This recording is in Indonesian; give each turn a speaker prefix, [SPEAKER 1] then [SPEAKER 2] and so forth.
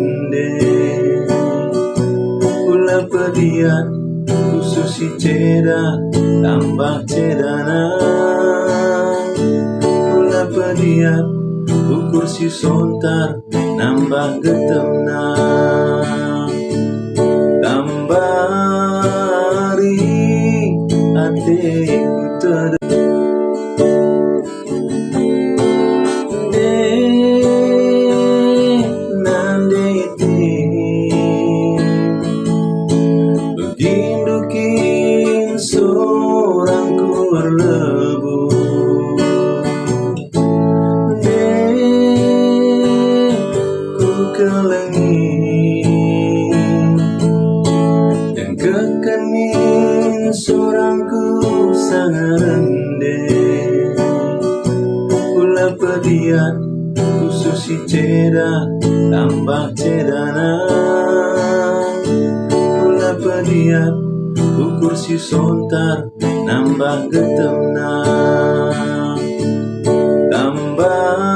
[SPEAKER 1] rende ulah pediat khusus si ceda tambah cedana ulah pediat ukur si sontar nambah getemna tambari hatiku Begindukin seorang berlebu ku kelengi dan kekenin seorangku sangat rende ulah pediat khusus si ceda tambah cedana ulah pediat ukur si sontar nambah getemna tambah